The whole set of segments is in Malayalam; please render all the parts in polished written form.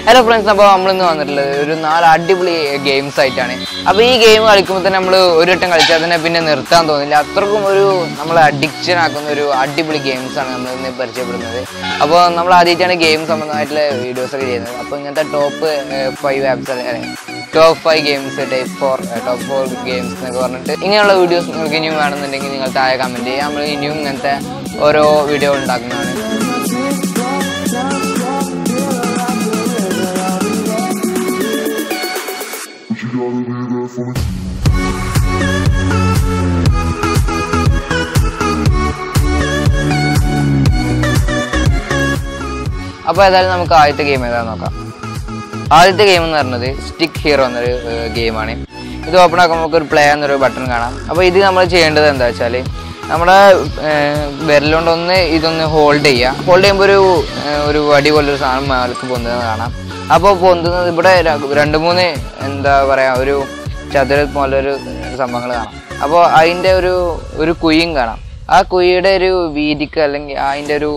ഹലോ ഫ്രണ്ട്സ്, അപ്പോൾ നമ്മളിന്ന് വന്നിട്ടുള്ളത് ഒരു 4 അടിപൊളി ഗെയിംസ് ആയിട്ടാണ്. അപ്പോൾ ഈ ഗെയിം കളിക്കുമ്പോൾ തന്നെ നമ്മൾ ഒരു വട്ടം കളിച്ചാൽ തന്നെ പിന്നെ നിർത്താൻ തോന്നില്ല. അത്രക്കും ഒരു നമ്മളെ അഡിക്ഷൻ ആക്കുന്ന ഒരു അടിപൊളി ഗെയിംസാണ് നമ്മൾ ഇന്ന് പരിചയപ്പെടുന്നത്. അപ്പോൾ നമ്മൾ ആദ്യമായിട്ടാണ് ഗെയിം സംബന്ധമായിട്ടുള്ള വീഡിയോസൊക്കെ ചെയ്യുന്നത്. അപ്പോൾ ഇങ്ങനത്തെ top 5 apps top 5 games top 4 games എന്നൊക്കെ പറഞ്ഞിട്ട് ഇങ്ങനെയുള്ള വീഡിയോസ് നിങ്ങൾക്ക് ഇനിയും വേണമെന്നുണ്ടെങ്കിൽ നിങ്ങൾ താഴെ കമൻറ്റ് ചെയ്യുക. നമ്മൾ ഇനിയും ഇങ്ങനത്തെ ഓരോ വീഡിയോ ഉണ്ടാക്കുന്നതാണ്. അപ്പോൾ ഏതായാലും നമുക്ക് ആദ്യത്തെ ഗെയിം ഏതാണെന്ന് നോക്കാം. ആദ്യത്തെ ഗെയിം എന്ന് പറയുന്നത് സ്റ്റിക്ക് ഹീറോ എന്നൊരു ഗെയിമാണ്. ഇത് ഓപ്പൺ ആക്കുമ്പോൾ നമുക്കൊരു പ്ലേ എന്നൊരു ബട്ടൺ കാണാം. അപ്പോൾ ഇത് നമ്മൾ ചെയ്യേണ്ടത് എന്താ വെച്ചാൽ നമ്മുടെ വിരലുകൊണ്ടൊന്ന് ഇതൊന്ന് ഹോൾഡ് ചെയ്യുക. ഹോൾഡ് ചെയ്യുമ്പോൾ ഒരു വടി പോലൊരു സാധനം മേലേക്ക് പൊന്തുന്നത് കാണാം. അപ്പോൾ പൊന്തുന്നത് ഇവിടെ 2-3 എന്താ പറയുക ഒരു ചതുര പോലൊരു സംഭവങ്ങൾ കാണാം. അപ്പോൾ അതിൻ്റെ ഒരു കുഴിയും കാണാം. ആ കുഴിയുടെ ഒരു വീതിക്ക് അല്ലെങ്കിൽ അതിൻ്റെ ഒരു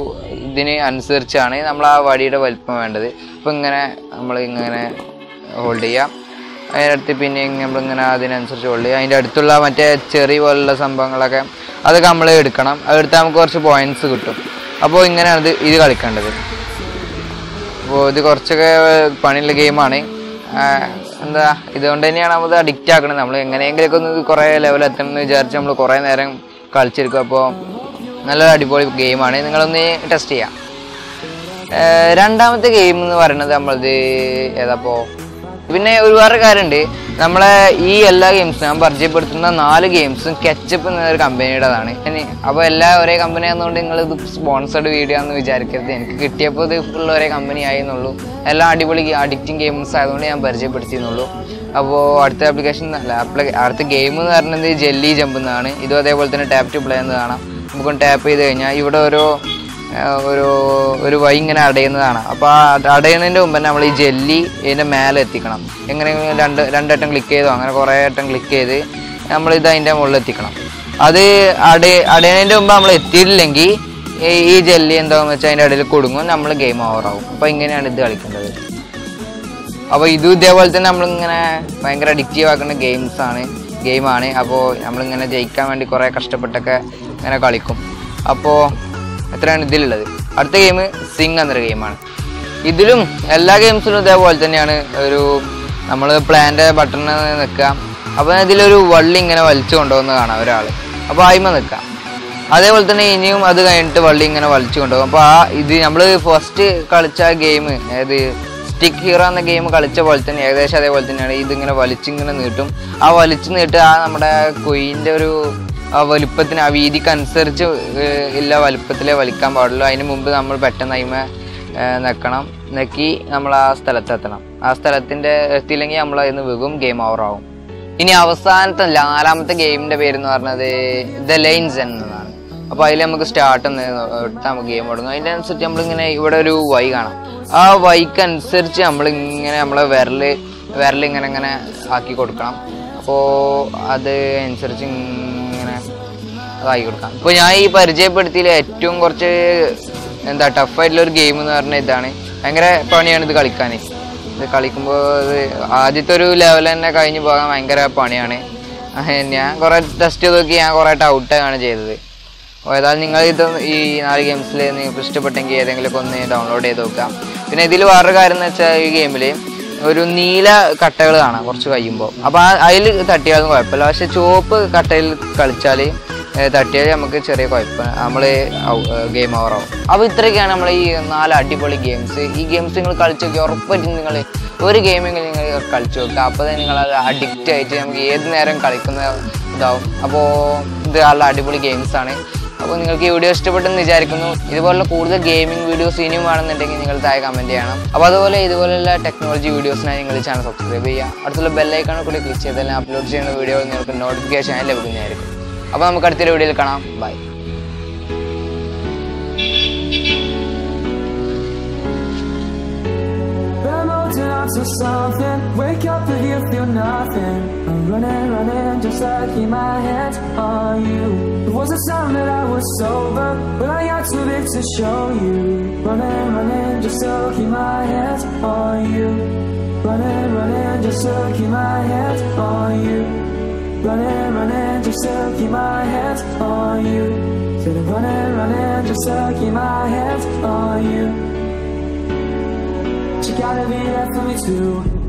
ഇതിന് അനുസരിച്ചാണ് നമ്മൾ ആ വടിയുടെ വലിപ്പം വേണ്ടത്. അപ്പോൾ നമ്മളിങ്ങനെ ഹോൾഡ് ചെയ്യാം. അതിനടുത്ത് പിന്നെ നമ്മളിങ്ങനെ അതിനനുസരിച്ച് ഹോൾഡ് ചെയ്യുക. അതിൻ്റെ അടുത്തുള്ള മറ്റേ ചെറിയ പോലുള്ള സംഭവങ്ങളൊക്കെ അതൊക്കെ നമ്മൾ എടുക്കണം. അതെടുത്താൽ നമുക്ക് കുറച്ച് പോയിൻറ്റ്സ് കിട്ടും. അപ്പോൾ ഇങ്ങനെയാണ് ഇത് കളിക്കേണ്ടത്. അപ്പോൾ ഇത് കുറച്ചൊക്കെ പണിയുള്ള ഗെയിമാണ്. എന്താ ഇതുകൊണ്ട് തന്നെയാണ് നമ്മൾ അഡിക്റ്റ് ആക്കുന്നത്. നമ്മൾ എങ്ങനെയെങ്കിലൊക്കെ ഒന്ന് കുറേ ലെവൽ എത്തണം എന്ന് വിചാരിച്ച് നമ്മൾ കുറേ നേരം കളിച്ചിരിക്കും. അപ്പോൾ നല്ലൊരു അടിപൊളി ഗെയിമാണ്, നിങ്ങളൊന്ന് ടെസ്റ്റ് ചെയ്യാം. രണ്ടാമത്തെ ഗെയിം എന്ന് പറയുന്നത് നമ്മളത് ഏതാപ്പോൾ പിന്നെ ഒരുപാട് കാര്യമുണ്ട്. നമ്മളെ ഈ എല്ലാ ഗെയിംസും ഞാൻ പരിചയപ്പെടുത്തുന്ന 4 ഗെയിംസും കെച്ചപ്പ് എന്നൊരു കമ്പനിയുടേതാണ്. അപ്പോൾ എല്ലാം ഒരേ കമ്പനി ആയതുകൊണ്ട് നിങ്ങളിത് സ്പോൺസർഡ് വീഡിയോ ആണെന്ന് വിചാരിക്കരുത്. എനിക്ക് കിട്ടിയപ്പോൾ ഇത് ഫുൾ ഒരേ കമ്പനി ആയിരുന്നുള്ളൂ. എല്ലാം അടിപൊളി അഡിക്റ്റിംഗ് ഗെയിംസ് ആയതുകൊണ്ട് ഞാൻ പരിചയപ്പെടുത്തിയെന്നുള്ളൂ. അപ്പോൾ അടുത്ത ഗെയിം എന്ന് പറയുന്നത് ജെല്ലി ജമ്പ് എന്നാണ്. ഇതും അതേപോലെ തന്നെ ടാപ്പ് ടു പ്ലേ എന്ന് കാണാം. നമുക്കൊന്ന് ടാപ്പ് ചെയ്ത് കഴിഞ്ഞാൽ ഇവിടെ ഒരു വഴി ഇങ്ങനെ അടയുന്നതാണ്. അപ്പോൾ ആ അടയുന്നതിൻ്റെ മുമ്പ് നമ്മൾ ഈ ജെല്ലി ഇതിൻ്റെ മേലെ എത്തിക്കണം. എങ്ങനെയെങ്കിലും രണ്ടട്ടം ക്ലിക്ക് ചെയ്തോ അങ്ങനെ കുറേ വട്ടം ക്ലിക്ക് ചെയ്ത് നമ്മളിത് അതിൻ്റെ മുകളിൽ എത്തിക്കണം. അത് അടയുന്നതിൻ്റെ മുമ്പ് നമ്മൾ എത്തിയിട്ടില്ലെങ്കിൽ ഈ ജെല്ലി എന്താണെന്ന് വെച്ചാൽ അതിൻ്റെ ഇടയിൽ കൊടുങ്ങും, നമ്മൾ ഗെയിം ഓവറാവും. അപ്പോൾ ഇങ്ങനെയാണ് ഇത് കളിക്കേണ്ടത്. അപ്പോൾ ഇതും ഇതേപോലെ തന്നെ നമ്മളിങ്ങനെ ഭയങ്കര അഡിക്റ്റീവ് ആക്കുന്ന ഗെയിമാണ്. അപ്പോൾ നമ്മളിങ്ങനെ ജയിക്കാൻ വേണ്ടി കുറേ കഷ്ടപ്പെട്ടൊക്കെ ഇങ്ങനെ കളിക്കും. അപ്പോൾ എത്രയാണ് ഇതിലുള്ളത്. അടുത്ത ഗെയിം സിങ് എന്നൊരു ഗെയിമാണ്. ഇതിലും എല്ലാ ഗെയിംസിലും ഇതേപോലെ തന്നെയാണ്. നമ്മൾ പ്ലാൻ്റെ ബട്ടണിൽ നിൽക്കുക. അപ്പോൾ ഇതിലൊരു വള്ളി ഇങ്ങനെ വലിച്ചു കൊണ്ടുപോകുന്ന കാണാം ഒരാൾ. അപ്പോൾ ആയിമ നിൽക്കാം. അതേപോലെ തന്നെ ഇനിയും അത് കഴിഞ്ഞിട്ട് വള്ളി ഇങ്ങനെ വലിച്ചു കൊണ്ടുപോകും. അപ്പോൾ ഇത് നമ്മൾ ഫസ്റ്റ് കളിച്ച ഗെയിം സ്റ്റിക്ക് ഹീറോ എന്ന ഗെയിം കളിച്ച പോലെ തന്നെ ഏകദേശം അതേപോലെ തന്നെയാണ്. ഇതിങ്ങനെ വലിച്ചിങ്ങനെ നീട്ടും. ആ വലിച്ചു നീട്ട് നമ്മുടെ കൊയിൻ്റെ വലുപ്പത്തിന് ആ വീതിക്കനുസരിച്ച് ഇല്ല വലുപ്പത്തിലേ വലിക്കാൻ പാടുള്ളൂ. അതിന് മുമ്പ് നമ്മൾ പെട്ടെന്ന് അതിമ നെക്കി നമ്മൾ ആ സ്ഥലത്തെത്തണം. ആ സ്ഥലത്തിൻ്റെ എത്തിയില്ലെങ്കിൽ നമ്മൾ അതിന് വീകും, ഗെയിം ഓവറാവും. ഇനി അവസാനത്തെ 4ാമത്തെ ഗെയിമിൻ്റെ പേരെന്ന് പറഞ്ഞത് ദ ലൈൻസ് എന്നതാണ്. അപ്പോൾ അതിൽ നമുക്ക് സ്റ്റാർട്ട് എടുത്താൽ നമുക്ക് ഗെയിം തുടങ്ങും. അതിൻ്റെ അനുസരിച്ച് നമ്മളിങ്ങനെ ഇവിടെ ഒരു വഴി കാണാം. ആ വഴിക്കനുസരിച്ച് നമ്മളിങ്ങനെ നമ്മളെ വിരലിങ്ങനെ ആക്കി കൊടുക്കണം. അപ്പോൾ അത് അനുസരിച്ച് ഇങ്ങനെ അതാക്കി കൊടുക്കാം. ഇപ്പോൾ ഞാൻ ഈ പരിചയപ്പെടുത്തിയിൽ ഏറ്റവും കുറച്ച് ടഫായിട്ടുള്ളൊരു ഗെയിം എന്ന് പറഞ്ഞാൽ ഇതാണ്. ഭയങ്കര പണിയാണ് ഇത് കളിക്കാൻ. ഇത് കളിക്കുമ്പോൾ ആദ്യത്തെ ഒരു ലെവൽ തന്നെ കഴിഞ്ഞ് പോകാൻ ഭയങ്കര പണിയാണ്. ഞാൻ കുറേ ടെസ്റ്റ് ചെയ്ത് നോക്കി, ഞാൻ കുറേ ഔട്ടാണ് ചെയ്തത്. അപ്പോൾ ഏതായാലും നിങ്ങൾ ഈ 4 ഗെയിംസിൽ നിങ്ങൾക്ക് ഇഷ്ടപ്പെട്ടെങ്കിൽ ഏതെങ്കിലുമൊക്കെ ഒന്ന് ഡൗൺലോഡ് ചെയ്ത് നോക്കാം. പിന്നെ ഇതിൽ വേറൊരു കാര്യം എന്ന് വെച്ചാൽ ഈ ഗെയിമിൽ ഒരു നീല കട്ടകൾ കാണാം കുറച്ച് കഴിയുമ്പോൾ. അപ്പോൾ അതിൽ തട്ടിയാലും കുഴപ്പമില്ല. പക്ഷെ ചുവപ്പ് കട്ടയിൽ കളിച്ചാൽ തട്ടിയാൽ നമുക്ക് ചെറിയ കുഴപ്പം, നമ്മൾ ഗെയിം ഓവറാവും. അപ്പോൾ ഇത്രയൊക്കെയാണ് നമ്മൾ ഈ 4 അടിപൊളി ഗെയിംസ്. ഈ ഗെയിംസ് നിങ്ങൾ കളിച്ച് നോക്കി ഉറപ്പായിട്ടും നിങ്ങൾ ഒരു ഗെയിമെങ്കിലും നിങ്ങൾ കളിച്ച് നോക്കുക. അപ്പോൾ തന്നെ നിങ്ങളത് അഡിക്റ്റ് ആയിട്ട് നമുക്ക് ഏത് നേരം കളിക്കുന്ന ഇതാവും. അപ്പോൾ ഇത് നല്ല അടിപൊളി ഗെയിംസാണ്. അപ്പോൾ നിങ്ങൾക്ക് ഈ വീഡിയോ ഇഷ്ടപ്പെട്ടെന്ന് വിചാരിക്കുന്നു. ഇതുപോലുള്ള കൂടുതൽ ഗെയിമിംഗ് വീഡിയോസ് ഇനിയും വേണമെന്നുണ്ടെങ്കിൽ നിങ്ങൾ താഴെ കമൻറ്റ് ചെയ്യണം. അപ്പോൾ ഇതുപോലുള്ള ടെക്നോളജി വീഡിയോസിനായി നിങ്ങൾ ഈ ചാനൽ സബ്സ്ക്രൈബ് ചെയ്യുക. അടുത്തുള്ള ബെല്ലൈക്കണിൽ കൂടി ക്ലിക്ക് ചെയ്താൽ അപ്ലോഡ് ചെയ്യുന്ന വീഡിയോ നിങ്ങൾക്ക് നോട്ടിഫിക്കേഷൻ ലഭിക്കുന്നതായിരിക്കും. അപ്പോൾ നമുക്ക് അടുത്തൊരു വീഡിയോയിൽ കാണാം. By. The mountain to something. Wake up if you feel nothing. I'm running, just to keep my hands on you. It wasn't time that I was sober, but I got too big to show you. Running, just to keep my hands on you. Running, just to keep my hands on you. Running, just to keep my hands on you. Said I'm running, just to keep my hands on you. You gotta be there for me too.